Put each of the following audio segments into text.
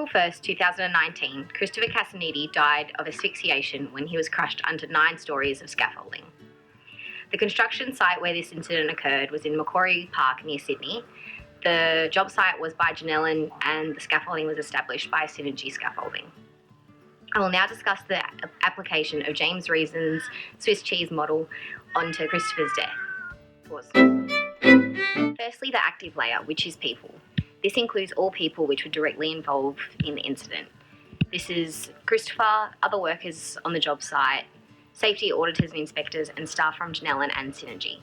1st, 2019, Christopher Cassaniti died of asphyxiation when he was crushed under 9 stories of scaffolding. The construction site where this incident occurred was in Macquarie Park near Sydney. The job site was by Ganellen and the scaffolding was established by Synergy Scaffolding. I will now discuss the application of James Reason's Swiss cheese model onto Christopher's death. Pause. Firstly, the active layer, which is people. This includes all people which were directly involved in the incident. This is Christopher, other workers on the job site, safety auditors and inspectors, and staff from Ganellen and Synergy.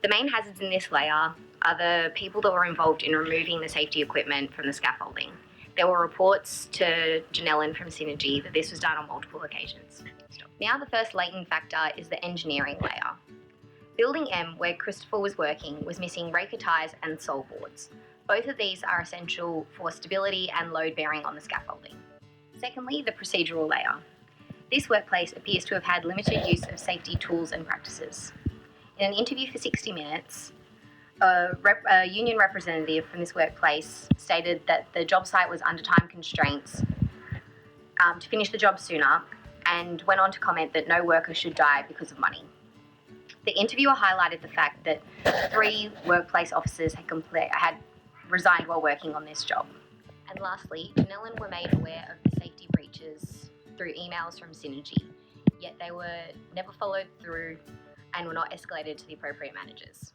The main hazards in this layer are the people that were involved in removing the safety equipment from the scaffolding. There were reports to Ganellen from Synergy that this was done on multiple occasions. Now the first latent factor is the engineering layer. Building M, where Christopher was working, was missing Raker ties and sole boards. Both of these are essential for stability and load bearing on the scaffolding. Secondly, the procedural layer. This workplace appears to have had limited use of safety tools and practices. In an interview for 60 Minutes, a union representative from this workplace stated that the job site was under time constraints to finish the job sooner, and went on to comment that no worker should die because of money. The interviewer highlighted the fact that 3 workplace officers had resigned while working on this job. And lastly, Ganellen were made aware of the safety breaches through emails from Synergy, yet they were never followed through and were not escalated to the appropriate managers.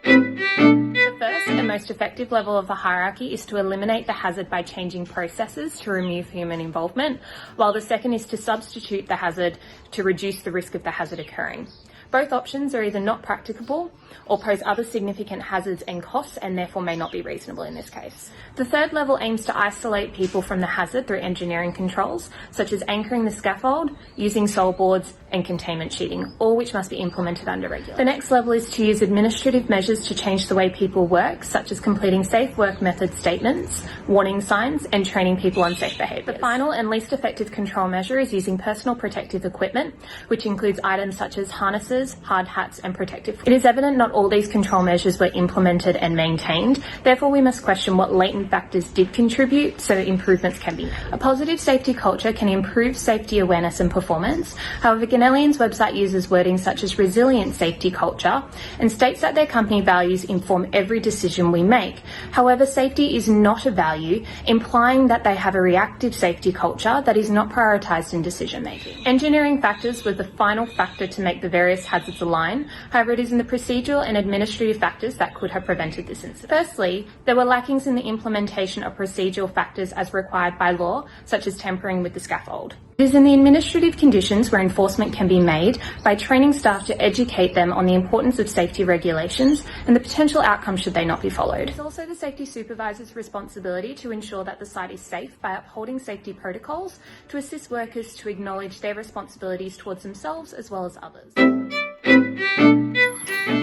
The first and most effective level of the hierarchy is to eliminate the hazard by changing processes to remove human involvement, while the second is to substitute the hazard to reduce the risk of the hazard occurring. Both options are either not practicable or pose other significant hazards and costs and therefore may not be reasonable in this case. The third level aims to isolate people from the hazard through engineering controls, such as anchoring the scaffold, using sole boards and containment sheeting, all which must be implemented under regulation. The next level is to use administrative measures to change the way people work, such as completing safe work method statements, warning signs and training people on safe behaviours. The final and least effective control measure is using personal protective equipment, which includes items such as harnesses, hard hats and protective. It is evident not all these control measures were implemented and maintained, therefore we must question what latent factors did contribute so improvements can be made. A positive safety culture can improve safety awareness and performance. However, Ganellen's website uses wording such as resilient safety culture and states that their company values inform every decision we make. However, safety is not a value, implying that they have a reactive safety culture that is not prioritised in decision making. Engineering factors were the final factor to make the various hazards align. However, it is in the procedural and administrative factors that could have prevented this incident. Firstly, there were lackings in the implementation of procedural factors as required by law, such as tampering with the scaffold. It is in the administrative conditions where enforcement can be made by training staff to educate them on the importance of safety regulations and the potential outcomes should they not be followed. It is also the safety supervisor's responsibility to ensure that the site is safe by upholding safety protocols to assist workers to acknowledge their responsibilities towards themselves as well as others.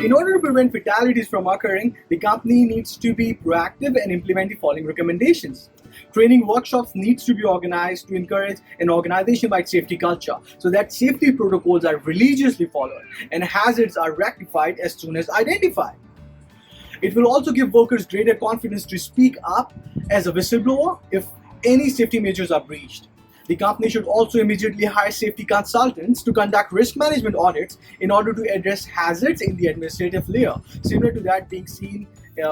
In order to prevent fatalities from occurring, the company needs to be proactive and implement the following recommendations. Training workshops needs to be organized to encourage an organization-wide safety culture so that safety protocols are religiously followed and hazards are rectified as soon as identified. It will also give workers greater confidence to speak up as a whistleblower if any safety measures are breached. The company should also immediately hire safety consultants to conduct risk management audits in order to address hazards in the administrative layer, similar to that being seen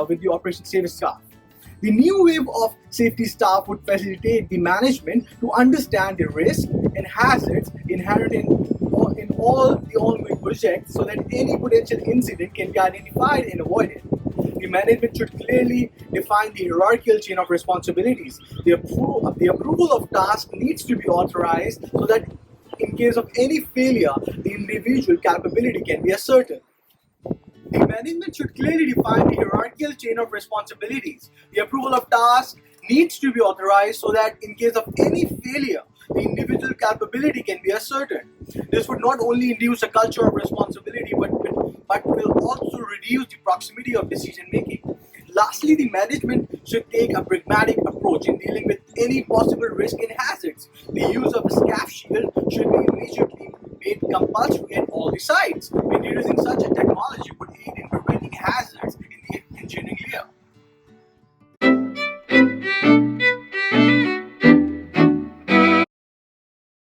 with the operations safety staff. The new wave of safety staff would facilitate the management to understand the risk and hazards inherent in all the ongoing projects so that any potential incident can be identified and avoided. The management should clearly define the hierarchical chain of responsibilities. The approval of tasks needs to be authorized so that in case of any failure, the individual capability can be ascertained. The management should clearly define the hierarchical chain of responsibilities. The approval of tasks needs to be authorized so that in case of any failure, the individual capability can be ascertained. This would not only induce a culture of responsibility, but will also reduce the proximity of decision making. Lastly, the management should take a pragmatic approach in dealing with any possible risk and hazards. The use of a scaff shield should be immediately made compulsory at all the sites. Introducing such a technology would aid in preventing hazards